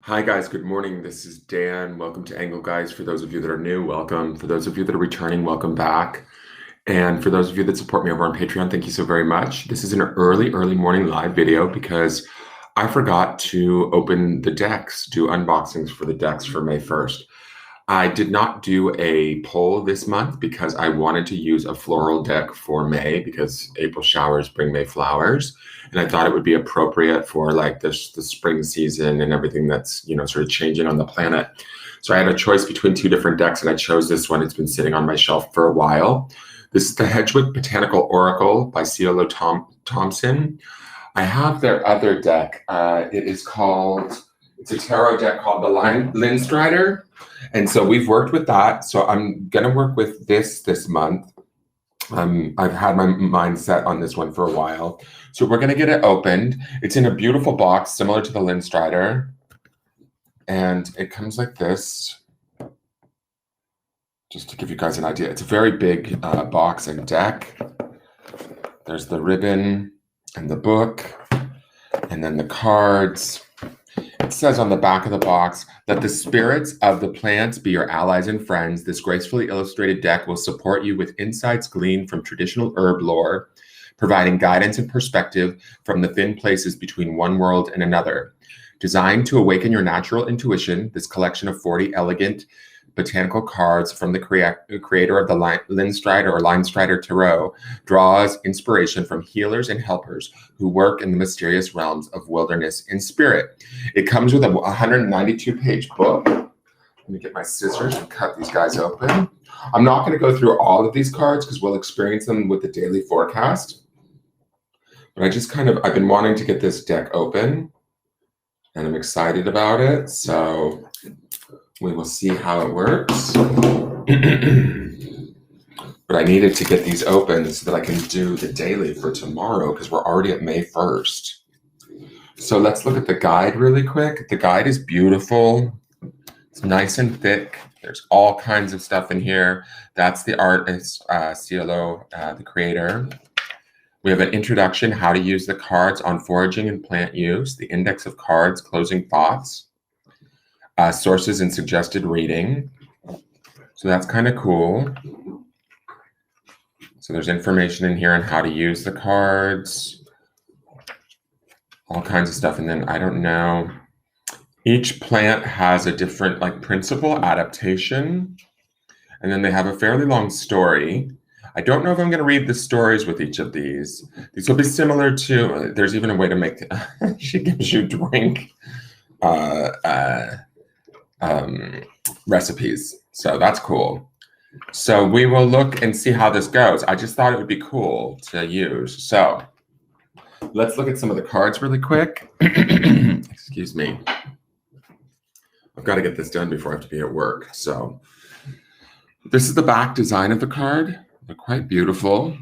Hi guys, good morning. This is Dan. Welcome to Angle Guys. For those of you that are new, welcome. For those of you that are returning, welcome back. And for those of you that support me over on Patreon, thank you so very much. This is an early morning live video because I forgot to open the decks, do unboxings for the decks for May 1st. I did not do a poll this month because I wanted to use a floral deck for May because April showers bring May flowers. And I thought it would be appropriate for like the spring season and everything that's, sort of changing on the planet. So I had a choice between two different decks and I chose this one. It's been sitting on my shelf for a while. This is the HEDGEWITCH Botanical Oracle by SIOLO Thompson. I have their other deck. It's a tarot deck called the Linstrider. And so we've worked with that. So I'm going to work with this month. I've had my mind set on this one for a while. So we're going to get it opened. It's in a beautiful box, similar to the Linstrider. And it comes like this. Just to give you guys an idea. It's a very big box and deck. There's the ribbon and the book. And then the cards. It says on the back of the box, "Let the spirits of the plants be your allies and friends. This gracefully illustrated deck will support you with insights gleaned from traditional herb lore, providing guidance and perspective from the thin places between one world and another. Designed to awaken your natural intuition, this collection of 40 elegant botanical cards from the creator of the Linstrider or Linstrider Tarot draws inspiration from healers and helpers who work in the mysterious realms of wilderness and spirit." It comes with a 192-page book. Let me get my scissors and cut these guys open. I'm not going to go through all of these cards because we'll experience them with the daily forecast. But I've been wanting to get this deck open and I'm excited about it. So we will see how it works. But I needed to get these open so that I can do the daily for tomorrow because we're already at May 1st. So let's look at the guide really quick. The guide is beautiful. It's nice and thick. There's all kinds of stuff in here. That's the artist, SIOLO, the creator. We have an introduction, how to use the cards on foraging and plant use, the index of cards, closing thoughts, sources and suggested reading. So that's kind of cool. So there's information in here on how to use the cards, all kinds of stuff. And then I don't know, each plant has a different principle, adaptation. And then they have a fairly long story. I don't know if I'm going to read the stories with each of these. These will be similar to, there's even a way to make, she gives you drink recipes. So that's cool. So we will look and see how this goes. I just thought it would be cool to use. So let's look at some of the cards really quick. Excuse me. I've got to get this done before I have to be at work. So this is the back design of the card. They're quite beautiful.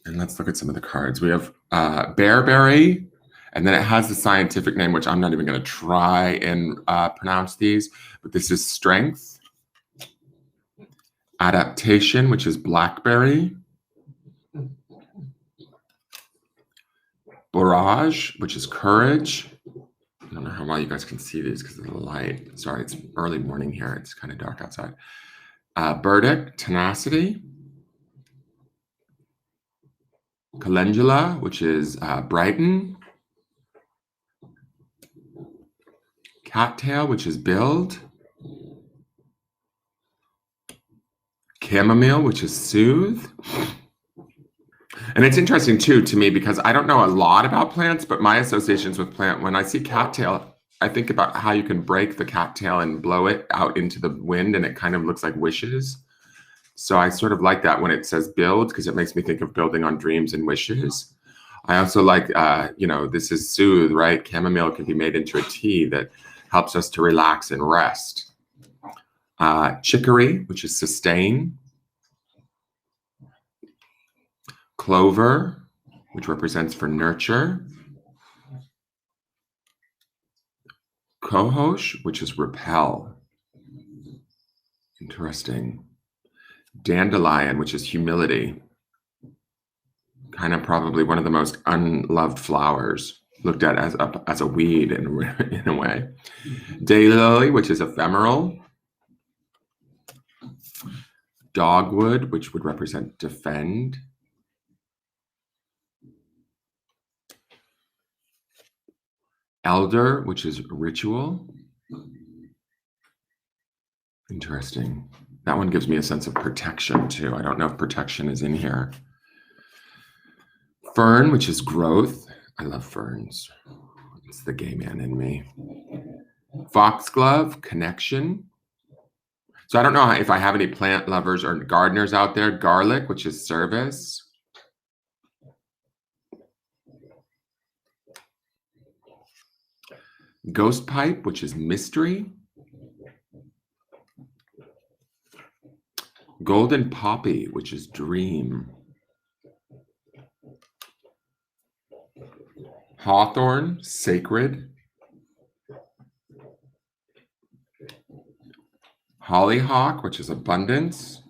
And let's look at some of the cards. We have Bearberry, and then it has the scientific name, which I'm not even going to try and pronounce these, but this is Strength. Adaptation, which is Blackberry. Barrage, which is Courage. I don't know how well you guys can see these because of the light. Sorry, it's early morning here. It's kind of dark outside. Burdick, Tenacity. Calendula, which is Brighten. Cattail, which is Build. Chamomile, which is Soothe. And it's interesting too to me because I don't know a lot about plants, but my associations with plant, when I see cattail, I think about how you can break the cattail and blow it out into the wind and it kind of looks like wishes. So I sort of like that when it says build because it makes me think of building on dreams and wishes. I also like, this is soothe, right? Chamomile can be made into a tea that helps us to relax and rest. Chicory, which is sustain. Clover, which represents for nurture. Cohosh, which is repel. Interesting. Dandelion, which is humility. Kind of probably one of the most unloved flowers. looked at as a weed in a way. Daylily, which is ephemeral. Dogwood, which would represent defend. Elder, which is ritual. Interesting. That one gives me a sense of protection too. I don't know if protection is in here. Fern, which is growth. I love ferns. It's the gay man in me. Foxglove, connection. So I don't know if I have any plant lovers or gardeners out there. Garlic, which is service. Ghost pipe, which is mystery. Golden poppy, which is dream. Hawthorn, sacred. Hollyhock, which is abundance.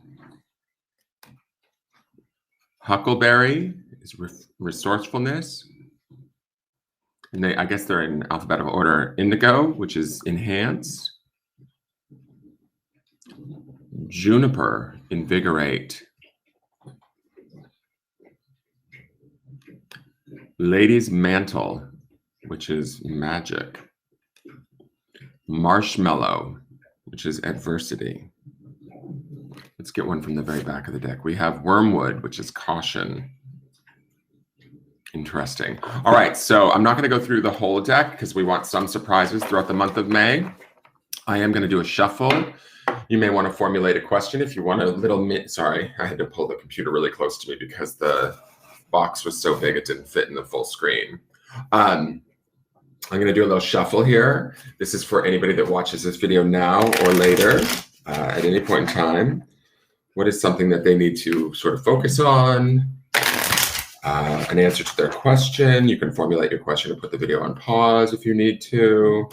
Huckleberry is resourcefulness. And I guess they're in alphabetical order. Indigo, which is enhance. Juniper, invigorate. Lady's mantle, which is magic. Marshmallow, which is adversity. Let's get one from the very back of the deck. We have wormwood, which is caution. Interesting. All right, so I'm not going to go through the whole deck because we want some surprises throughout the month of May. I am going to do a shuffle. You may want to formulate a question if you want a little sorry, I had to pull the computer really close to me because the box was so big it didn't fit in the full screen. I'm going to do a little shuffle here. This is for anybody that watches this video now or later, at any point in time. What is something that they need to sort of focus on? An answer to their question. You can formulate your question and put the video on pause if you need to.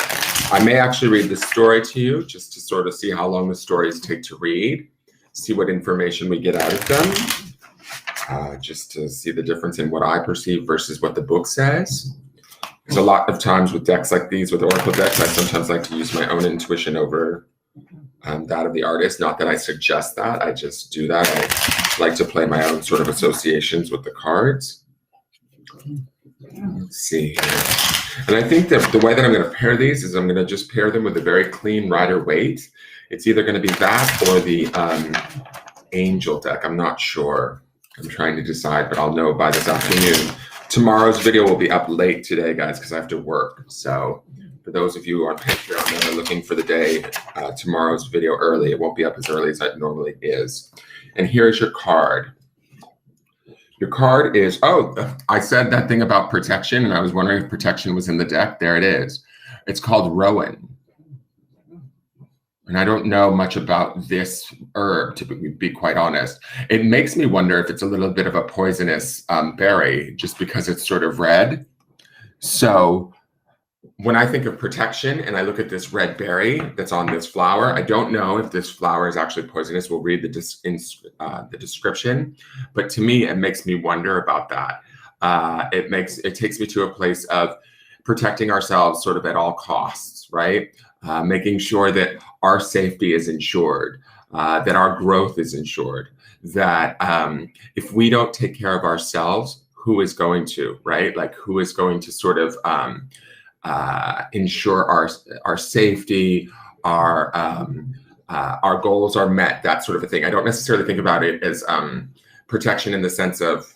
I may actually read the story to you just to sort of see how long the stories take to read, see what information we get out of them, just to see the difference in what I perceive versus what the book says. There's a lot of times with decks like these, with Oracle decks, I sometimes like to use my own intuition over that of the artist. Not that I suggest that, I just do that. I like to play my own sort of associations with the cards. Let's see here. And I think that the way that I'm going to pair these is I'm going to just pair them with a very clean Rider-Waite. It's either going to be that or the Angel deck. I'm not sure. I'm trying to decide, but I'll know by this afternoon. Tomorrow's video will be up late today, guys, because I have to work. So for those of you on Patreon that are looking for the day, tomorrow's video early. It won't be up as early as it normally is. And here's your card. Your card is, oh, I said that thing about protection, and I was wondering if protection was in the deck. There it is. It's called Rowan. And I don't know much about this herb, to be quite honest. It makes me wonder if it's a little bit of a poisonous berry, just because it's sort of red. So when I think of protection and I look at this red berry that's on this flower, I don't know if this flower is actually poisonous. We'll read the description, but to me, it makes me wonder about that. It takes me to a place of protecting ourselves sort of at all costs, right? Making sure that our safety is ensured, that our growth is ensured, that if we don't take care of ourselves, who is going to, right? Like who is going to sort of ensure our safety, our goals are met, that sort of a thing. I don't necessarily think about it as protection in the sense of,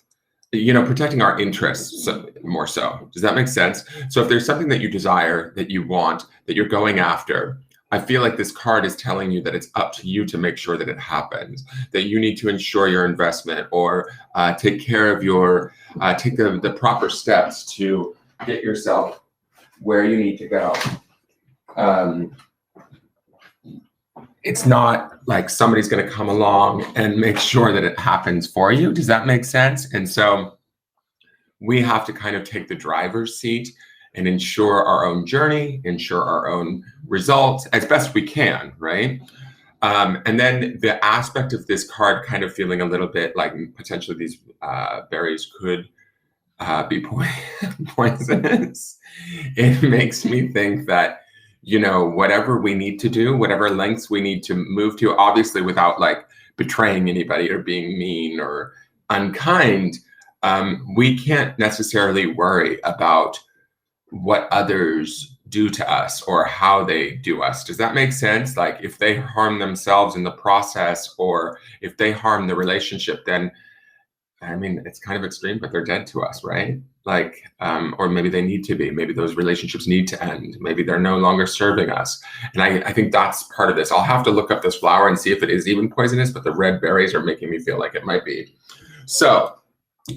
you know, protecting our interests more so. Does that make sense? So if there's something that you desire, that you want, that you're going after, I feel like this card is telling you that it's up to you to make sure that it happens, that you need to ensure your investment or take care of your, take the proper steps to get yourself where you need to go. It's not like somebody's going to come along and make sure that it happens for you. Does that make sense? And so we have to kind of take the driver's seat and ensure our own journey, ensure our own results as best we can, right? And then the aspect of this card kind of feeling a little bit like potentially these berries could be poisonous, it makes me think that, you know, whatever we need to do, whatever lengths we need to move to, obviously without like betraying anybody or being mean or unkind, we can't necessarily worry about what others do to us or how they do us. Does that make sense? Like if they harm themselves in the process or if they harm the relationship, then I mean, it's kind of extreme, but they're dead to us, right? Like, or maybe they need to be. Maybe those relationships need to end. Maybe they're no longer serving us. And I think that's part of this. I'll have to look up this flower and see if it is even poisonous, but the red berries are making me feel like it might be. So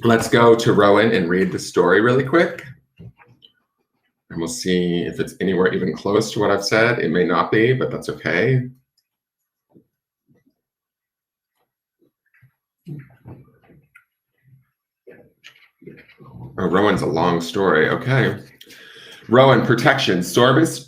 let's go to Rowan and read the story really quick. And we'll see if it's anywhere even close to what I've said. It may not be, but that's okay. Oh, Rowan's a long story. Okay. Rowan, protection, Sorbus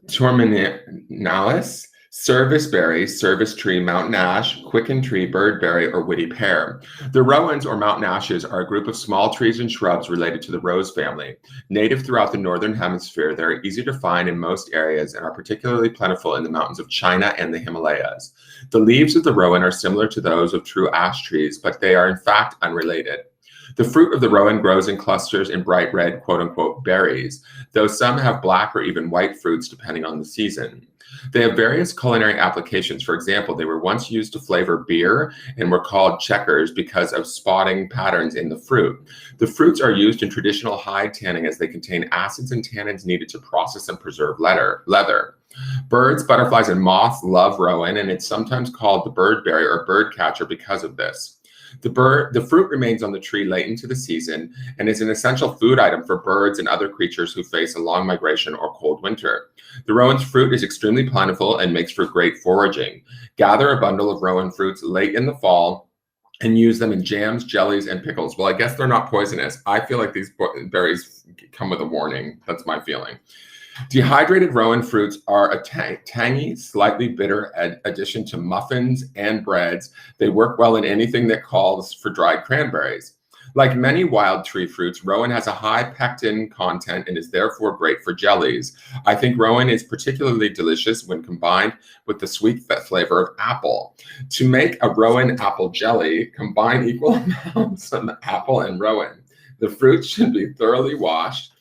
terminalis, service berry, service tree, mountain ash, quicken tree, birdberry, or woody pear. The rowans or mountain ashes are a group of small trees and shrubs related to the rose family. Native throughout the northern hemisphere, they are easy to find in most areas and are particularly plentiful in the mountains of China and the Himalayas. The leaves of the rowan are similar to those of true ash trees, but they are in fact unrelated. The fruit of the rowan grows in clusters in bright red, quote-unquote, berries, though some have black or even white fruits depending on the season. They have various culinary applications. For example, they were once used to flavor beer and were called checkers because of spotting patterns in the fruit. The fruits are used in traditional hide tanning as they contain acids and tannins needed to process and preserve leather. Birds, butterflies, and moths love rowan, and it's sometimes called the birdberry or birdcatcher because of this. The fruit remains on the tree late into the season and is an essential food item for birds and other creatures who face a long migration or cold winter. The rowan's fruit is extremely plentiful and makes for great foraging. Gather a bundle of rowan fruits late in the fall and use them in jams, jellies, and pickles. Well, I guess they're not poisonous. I feel like these berries come with a warning. That's my feeling. Dehydrated rowan fruits are a tangy, slightly bitter addition to muffins and breads. They work well in anything that calls for dried cranberries. Like many wild tree fruits, rowan has a high pectin content and is therefore great for jellies. I think rowan is particularly delicious when combined with the sweet flavor of apple. To make a rowan apple jelly, combine equal amounts of apple and rowan. The fruits should be thoroughly washed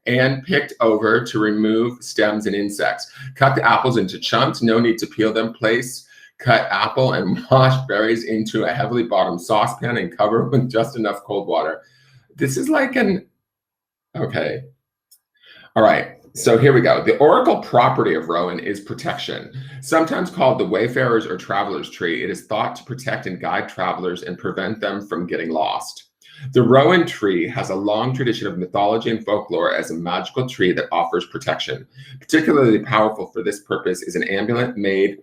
and picked over to remove stems and insects. Cut the apples into chunks. No need to peel them. Place cut apple and washed berries into a heavily bottomed saucepan and cover with just enough cold water. This is like okay. All right, so here we go. The oracle property of rowan is protection. Sometimes called the wayfarer's or traveler's tree, it is thought to protect and guide travelers and prevent them from getting lost. The rowan tree has a long tradition of mythology and folklore as a magical tree that offers protection. Particularly powerful for this purpose is an amulet made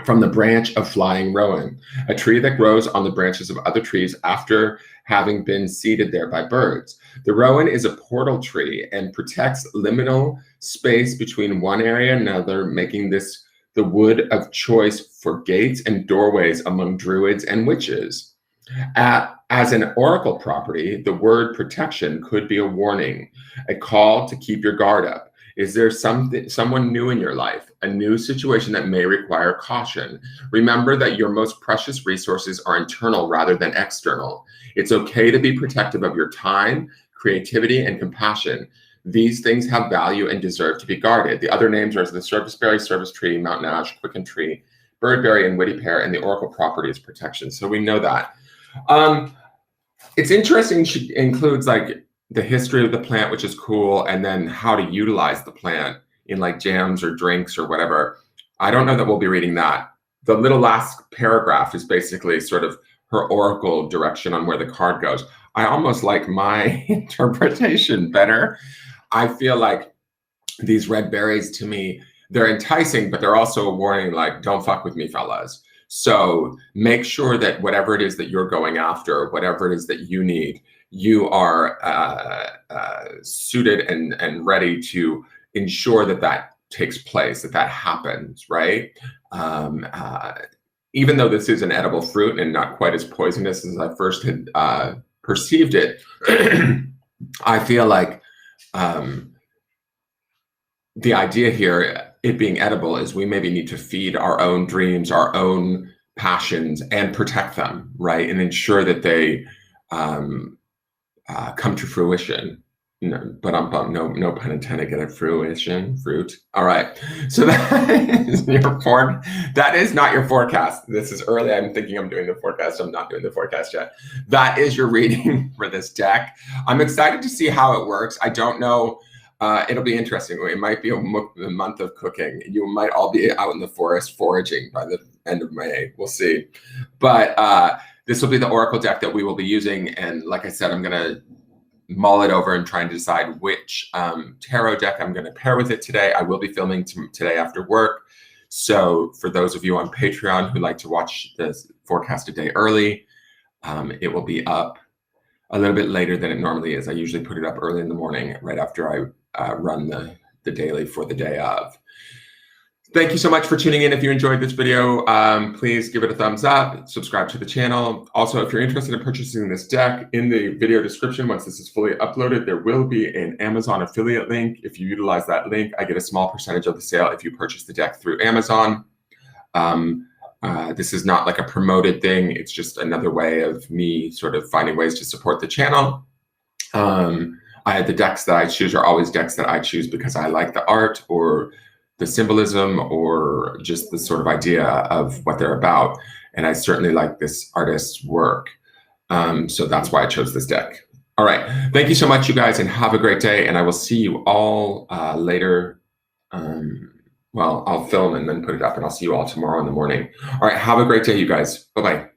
from the branch of flying rowan, a tree that grows on the branches of other trees after having been seeded there by birds. The rowan is a portal tree and protects liminal space between one area and another, making this the wood of choice for gates and doorways among druids and witches. As an oracle property, the word protection could be a warning, a call to keep your guard up. Is there someone new in your life, a new situation that may require caution? Remember that your most precious resources are internal rather than external. It's okay to be protective of your time, creativity, and compassion. These things have value and deserve to be guarded. The other names are the serviceberry, service tree, mountain ash, quicken tree, birdberry, and woody pear, and the oracle property is protection. So we know that. It's interesting. She includes like the history of the plant, which is cool, and then how to utilize the plant in like jams or drinks or whatever. I don't know that we'll be reading that. The little last paragraph is basically sort of her oracle direction on where the card goes. I almost like my interpretation better. I feel like these red berries, to me, they're enticing, but they're also a warning, like, don't fuck with me, fellas. So make sure that whatever it is that you're going after, whatever it is that you need, you are suited and ready to ensure that that takes place, that that happens, right? Even though this is an edible fruit and not quite as poisonous as I first had perceived it, I feel like the idea here, it being edible, is we maybe need to feed our own dreams, our own passions, and protect them, right? And ensure that they come to fruition. No, but no pun intended. Get a fruition, fruit. All right. So that is that is not your forecast. This is early. I'm thinking I'm doing the forecast. I'm not doing the forecast yet. That is your reading for this deck. I'm excited to see how it works. I don't know. It'll be interesting. It might be a month of cooking. You might all be out in the forest foraging by the end of May. We'll see. But this will be the Oracle deck that we will be using. And like I said, I'm going to mull it over and try and decide which tarot deck I'm going to pair with it today. I will be filming today after work. So for those of you on Patreon who like to watch this forecast a day early, it will be up a little bit later than it normally is. I usually put it up early in the morning, right after I run the daily for the day of. Thank you so much for tuning in. If you enjoyed this video, please give it a thumbs up, subscribe to the channel. Also, if you're interested in purchasing this deck, in the video description, once this is fully uploaded, there will be an Amazon affiliate link. If you utilize that link, I get a small percentage of the sale if you purchase the deck through Amazon. This is not like a promoted thing. It's just another way of me sort of finding ways to support the channel. The decks that I choose are always decks that I choose because I like the art or the symbolism or just the sort of idea of what they're about. And I certainly like this artist's work. So that's why I chose this deck. All right. Thank you so much, you guys, and have a great day. And I will see you all later. Well, I'll film and then put it up, and I'll see you all tomorrow in the morning. All right. Have a great day, you guys. Bye-bye.